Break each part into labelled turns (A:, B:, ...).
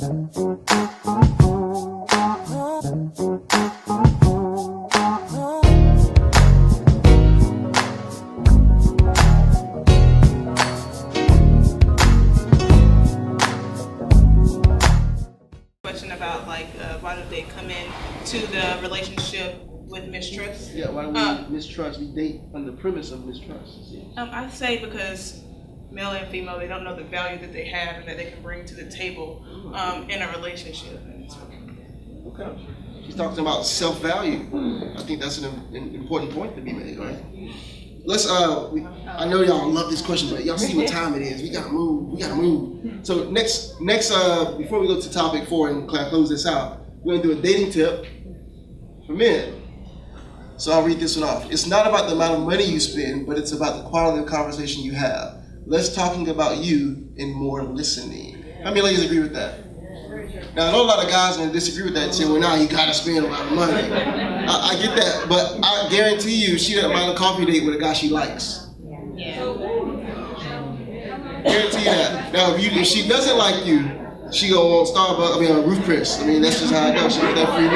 A: About why do they come in to the relationship with mistrust?
B: Yeah, why do we mistrust? We date on the premise of mistrust.
A: I say because male and female, they don't know the value that they have and that they can bring to the table in a relationship.
B: Okay. She's talking about self-value. I think that's an important point to be made, right? Let's I know y'all love this question, but y'all see what time it is. We gotta move. So next before we go to topic 4 and close this out, we're gonna do a dating tip for men. So I'll read this one off. It's not about the amount of money you spend, but it's about the quality of conversation you have. Less talking about you and more listening. How many ladies agree with that? Now I know a lot of guys are gonna disagree with that and say, well, now you gotta spend a lot of money. I get that, but I guarantee you she doesn't mind a coffee date with a guy she likes.
A: Yeah.
B: Guarantee that. Now if she doesn't like you, she gonna want Starbucks, Ruth Chris. That's just how it goes. She get that free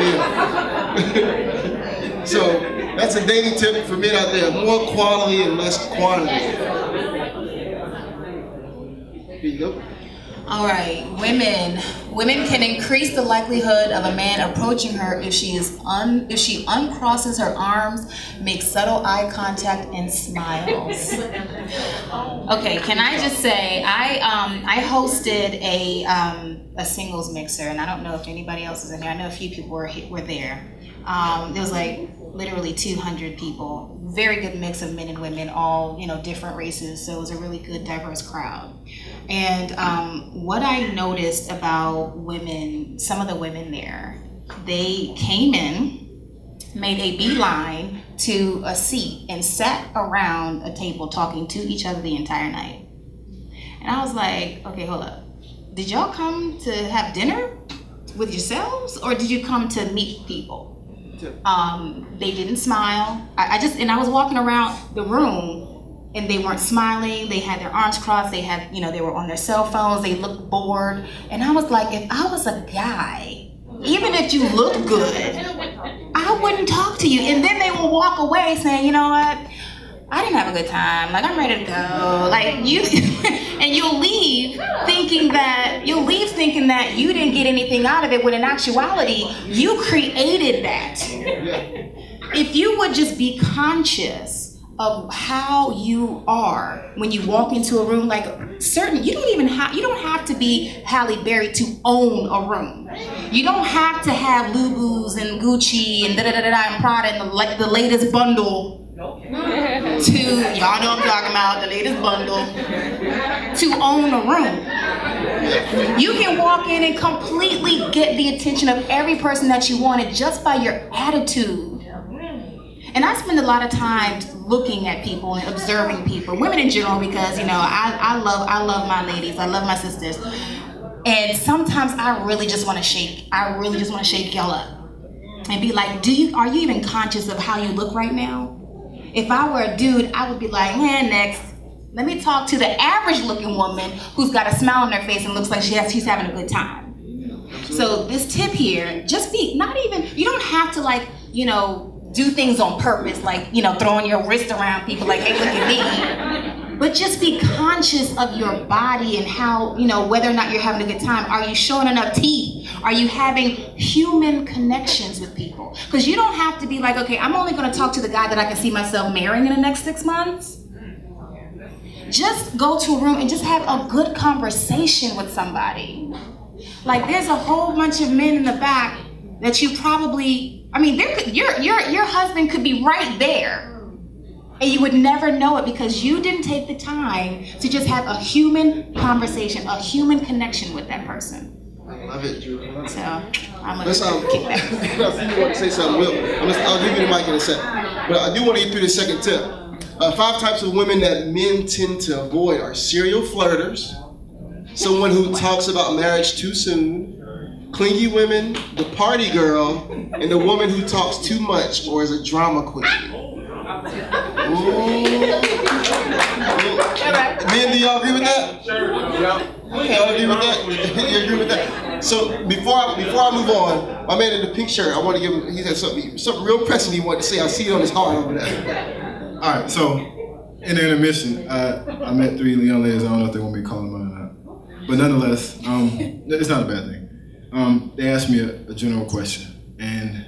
B: meal. So that's a dating tip for men out there. More quality and less quantity. Here you go.
C: All right, women can increase the likelihood of a man approaching her if she uncrosses her arms, makes subtle eye contact, and smiles. Okay, can I just say I hosted a singles mixer, and I don't know if anybody else is in there. I know a few people were there. There was literally 200 people. Very good mix of men and women, all different races. So it was a really good, diverse crowd. And what I noticed about women, some of the women there, they came in, made a beeline to a seat, and sat around a table talking to each other the entire night. And I was like, okay, hold up. Did y'all come to have dinner with yourselves, or did you come to meet people? They didn't smile. I was walking around the room and they weren't smiling. They had their arms crossed. They had, they were on their cell phones. They looked bored. And I was like, if I was a guy, even if you look good, I wouldn't talk to you. And then they will walk away saying, you know what? I didn't have a good time. I'm ready to go. And you'll leave thinking that you didn't get anything out of it, when in actuality, you created that. If you would just be conscious of how you are when you walk into a room, you don't have to be Halle Berry to own a room. You don't have to have Lulu's and Gucci and and Prada and the latest bundle. Y'all know I'm talking about the latest bundle, to own a room. You can walk in and completely get the attention of every person that you wanted just by your attitude. And I spend a lot of time looking at people and observing people, women in general, because I love my ladies, I love my sisters, and sometimes I really just want to shake y'all up and be like, are you even conscious of how you look right now? If I were a dude, I would be like, next. Let me talk to the average looking woman who's got a smile on their face and looks like she's having a good time. So this tip here, just you don't have to do things on purpose, throwing your wrist around people like, hey, look at me. But just be conscious of your body and how, whether or not you're having a good time. Are you showing enough teeth? Are you having human connections with people? Because you don't have to be like, okay, I'm only going to talk to the guy that I can see myself marrying in the next 6 months. Just go to a room and just have a good conversation with somebody. There's a whole bunch of men in the back that you probably, your husband could be right there. And you would never know it because you didn't take the time to just have a human conversation, a human connection with that person.
B: I love it, Drew.
C: So I'm going to kick back.
B: If you want to say something, I'll give you the mic in a second. But I do want to get through the second tip. 5 types of women that men tend to avoid are serial flirters, someone who talks about marriage too soon, clingy women, the party girl, and the woman who talks too much or is a drama queen. Men, do y'all agree with that?
D: Sure.
B: Okay, y'all agree with that? You agree with that? So before I move on, my man in the pink shirt, I want to give him. He had something real pressing he wanted to say. I see it on his heart over there.
D: All right, so in the intermission, I met 3 young ladies. I don't know if they want me to call them out or not, but nonetheless, it's not a bad thing. They asked me a general question, and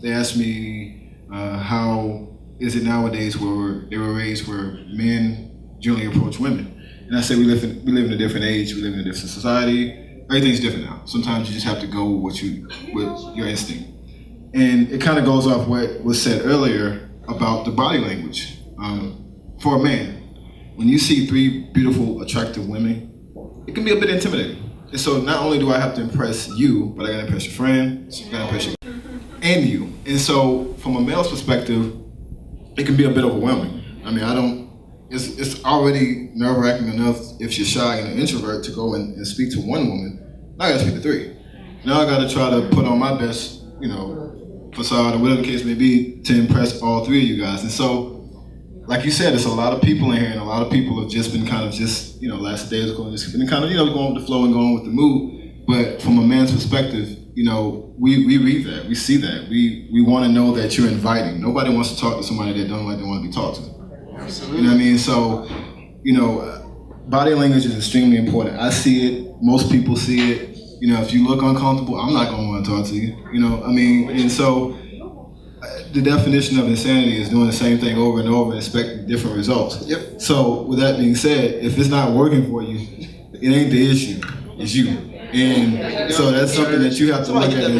D: they asked me how is it nowadays where they were raised where men generally approach women, and I said we live in a different age, we live in a different society. Everything's different now. Sometimes you just have to go with your instinct. And it kind of goes off what was said earlier about the body language. For a man, when you see 3 beautiful, attractive women, it can be a bit intimidating. And so not only do I have to impress you, but I gotta impress your friend, I gotta impress your and you. And so from a male's perspective, it can be a bit overwhelming. I mean, it's already nerve-wracking enough if you're shy and an introvert to go and speak to one woman. Now I gotta speak to 3. Now I gotta try to put on my best, facade or whatever the case may be to impress all 3 of you guys. And so, like you said, there's a lot of people in here, and a lot of people have just been kind of last days ago, just been kind of, going with the flow and going with the mood. But from a man's perspective, we read that, we see that, we want to know that you're inviting. Nobody wants to talk to somebody that don't like they want to be talked to. Absolutely. You know what I mean? So, body language is extremely important. I see it. Most people see it. If you look uncomfortable, I'm not going to want to talk to you. And so the definition of insanity is doing the same thing over and over and expecting different results.
B: Yep.
D: So with that being said, if it's not working for you, it ain't the issue, it's you. And so that's something that you have to look at
B: Thank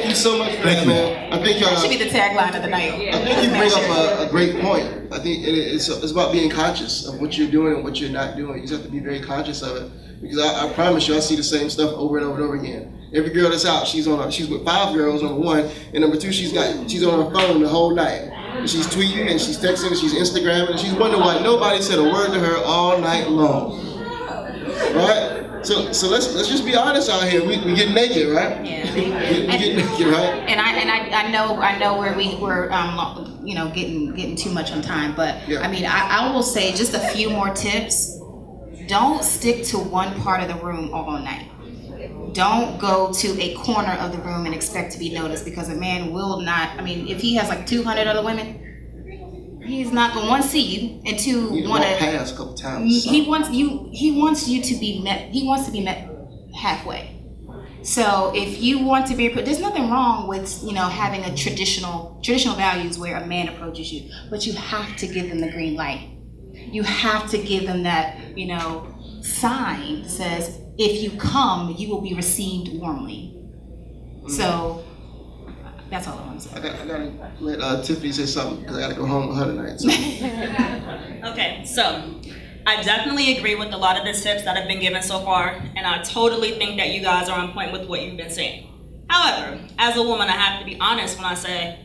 B: you so much for that, man. I think
C: that should be the tagline of the night.
B: I think you bring up a great point. I think it's about being conscious of what you're doing and what you're not doing. You just have to be very conscious of it. Because I promise you, I see the same stuff over and over and over again. Every girl that's out, she's with 5 girls, number 1, and number 2, she's on her phone the whole night. And she's tweeting and she's texting and she's Instagramming and she's wondering why nobody said a word to her all night long. Right? So let's just be honest out here. We get naked, right?
C: Yeah.
B: we get naked, right?
C: And I know where we were getting too much on time, but yeah. I mean I will say just a few more tips. Don't stick to one part of the room all night. Don't go to a corner of the room and expect to be noticed, because a man will not. I mean, if he has like 200 other women, he's not going to, 1, see you, and 2, want to
B: pass a couple times.
C: He wants you to be met. He wants to be met halfway. So if you want to be, there's nothing wrong with having a traditional values where a man approaches you, but you have to give them the green light. You have to give them that sign that says, if you come, you will be received warmly. So that's all I want to say.
B: I gotta let Tiffany say something because I gotta go home with her tonight. So.
E: Okay, so I definitely agree with a lot of the tips that have been given so far, and I totally think that you guys are on point with what you've been saying. However, as a woman, I have to be honest when I say,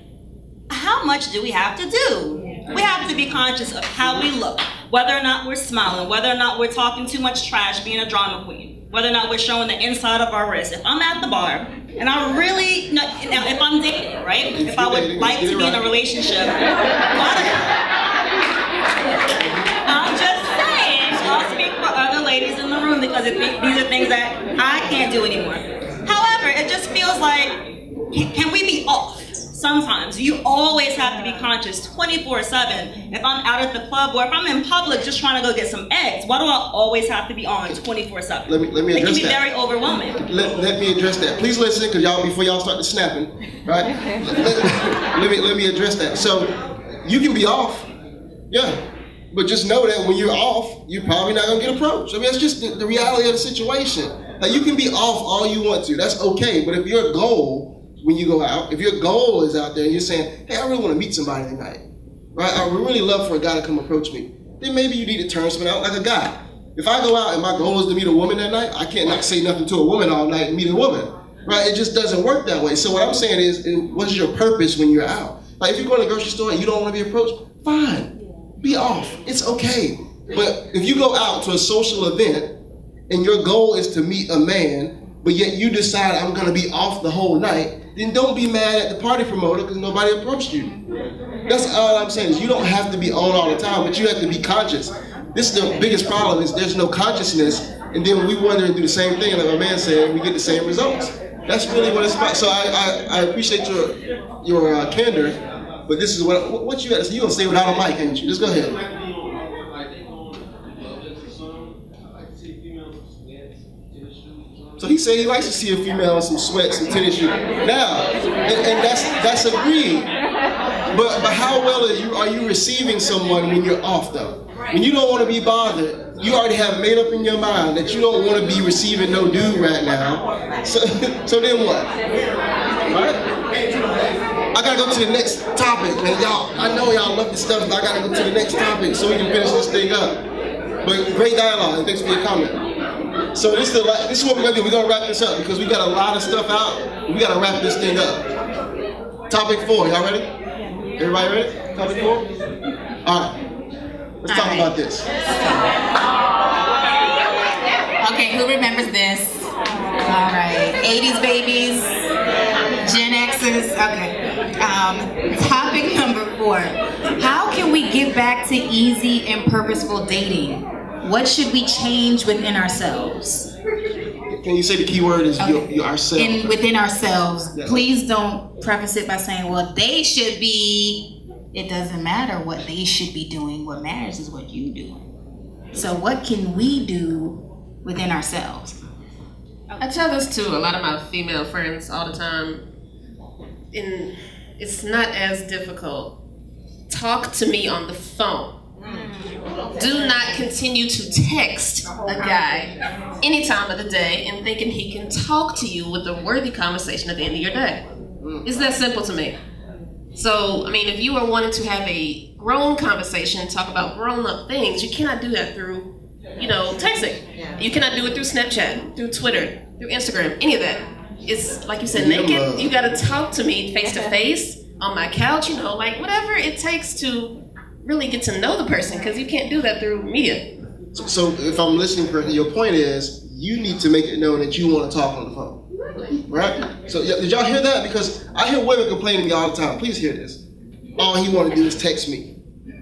E: how much do we have to do? We have to be conscious of how we look, whether or not we're smiling, whether or not we're talking too much trash, being a drama queen, whether or not we're showing the inside of our wrist. If I'm at the bar and I really, now if I'm dating, right? If I would like to be in a relationship, I'm just saying, I'll speak for other ladies in the room because these are things that I can't do anymore. However, it just feels like, can we be off? Sometimes you always have to be conscious 24/7. If I'm out at the club or if I'm in public just trying to go get some eggs, why do I always have to be on 24/7?
B: Let me address that.
E: It can be very overwhelming.
B: Let me address that. Please listen, because before y'all start to snapping, right? let me address that. So you can be off, yeah, but just know that when you're off, you're probably not gonna get approached. I mean, that's just the reality of the situation. Like, you can be off all you want to. That's okay. But if your goal, when you go out, if your goal is out there and you're saying, hey, I really want to meet somebody tonight, right? I would really love for a guy to come approach me. Then maybe you need to turn something out like a guy. If I go out and my goal is to meet a woman that night, I can't not say nothing to a woman all night and meet a woman, right? It just doesn't work that way. So what I'm saying is, what's your purpose when you're out? Like, if you go to the grocery store and you don't want to be approached, fine, be off. It's okay. But if you go out to a social event and your goal is to meet a man, but yet you decide I'm gonna be off the whole night, then don't be mad at the party promoter because nobody approached you. That's all I'm saying, is you don't have to be on all the time, but you have to be conscious. This is the biggest problem, is there's no consciousness, and then we wonder and do the same thing, like my man said, we get the same results. That's really what it's about. So I appreciate your candor, but this is what you got to say. You're going to say without a mic, ain't you? Just go ahead. So he said he likes to see a female in some sweats and tennis shoes. Now, and that's agreed. But how well are you receiving someone when you're off though? When you don't want to be bothered, you already have made up in your mind that you don't want to be receiving no dude right now. So then what? Right? I gotta go to the next topic, man. Y'all, I know y'all love this stuff, but I gotta go to the next topic so we can finish this thing up. But great dialogue. Thanks for your comment. So this is what we're gonna do. We're gonna wrap this up because we got a lot of stuff out. We gotta wrap this thing up. Topic 4. Y'all ready? Everybody ready? Topic 4. All right. Let's talk about this.
C: Okay, who remembers this? All right, 80s babies, Gen X's. Okay. Topic number 4. How can we get back to easy and purposeful dating? What should we change within ourselves?
B: Can you say the key word is ourselves?
C: Within ourselves.
B: Yeah.
C: Please don't preface it by saying, well, they should be. It doesn't matter what they should be doing. What matters is what you do. So what can we do within ourselves?
F: I tell this to a lot of my female friends all the time, and it's not as difficult. Talk to me on the phone. Do not continue to text a guy any time of the day and thinking he can talk to you with a worthy conversation at the end of your day. It's that simple to me. So, I mean, if you are wanting to have a grown conversation and talk about grown-up things, you cannot do that through, texting. You cannot do it through Snapchat, through Twitter, through Instagram, any of that. It's, like you said, naked. You got to talk to me face-to-face, on my couch, like whatever it takes to really get to know the person, because you can't do that through media.
B: So if I'm listening correctly, your point is you need to make it known that you want to talk on the phone. Right? So did y'all hear that? Because I hear women complaining to me all the time. Please hear this. All he want to do is text me.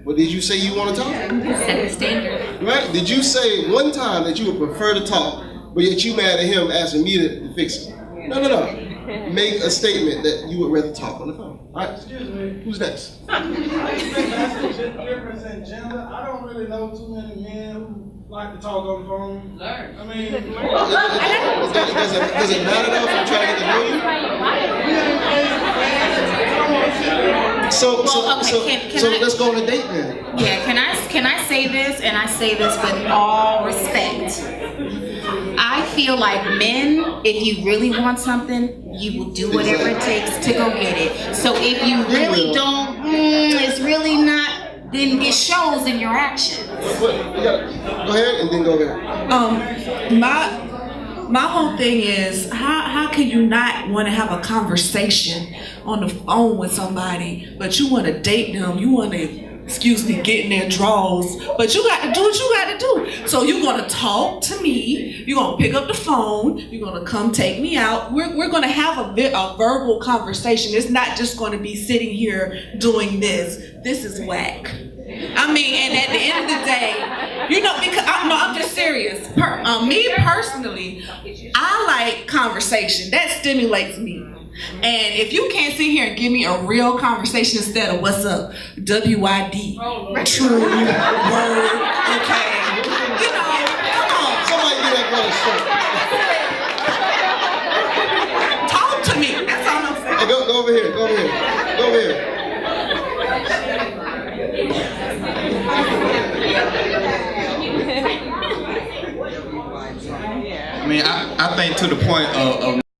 B: But did you say you want to talk?
C: Set the standard.
B: Right? Did you say one time that you would prefer to talk, but yet you mad at him asking me to fix it? No. Make a statement that you would rather talk on the phone. All right?
G: Excuse me.
B: Who's next?
G: I think that's a difference in gender. I don't really know too many men who like to talk on the phone. I mean,
B: Does it matter though if I'm trying to get to know you? So let's go on a date then.
C: Yeah, can I say this, and I say this with all respect. I feel like men, if you really want something, you will do whatever it takes to go get it. So if you really don't, it's really not, then it shows in your actions.
B: Go ahead and then go there.
H: My whole thing is, how can you not want to have a conversation on the phone with somebody, but you want to date them, you want to, get in their drawers, but you got to do what you got to do. So you're going to talk to me, you're going to pick up the phone, you're going to come take me out. We're going to have a verbal conversation. It's not just going to be sitting here doing this. This is whack. I mean, and at the end of the day, because I'm just serious. Me personally, I like conversation. That stimulates me. And if you can't sit here and give me a real conversation instead of what's up, WID, true, word, okay, come on.
B: Somebody do that brother short.
H: Talk to me. That's all I'm saying.
B: Hey, go over here.
I: I mean, I think to the point of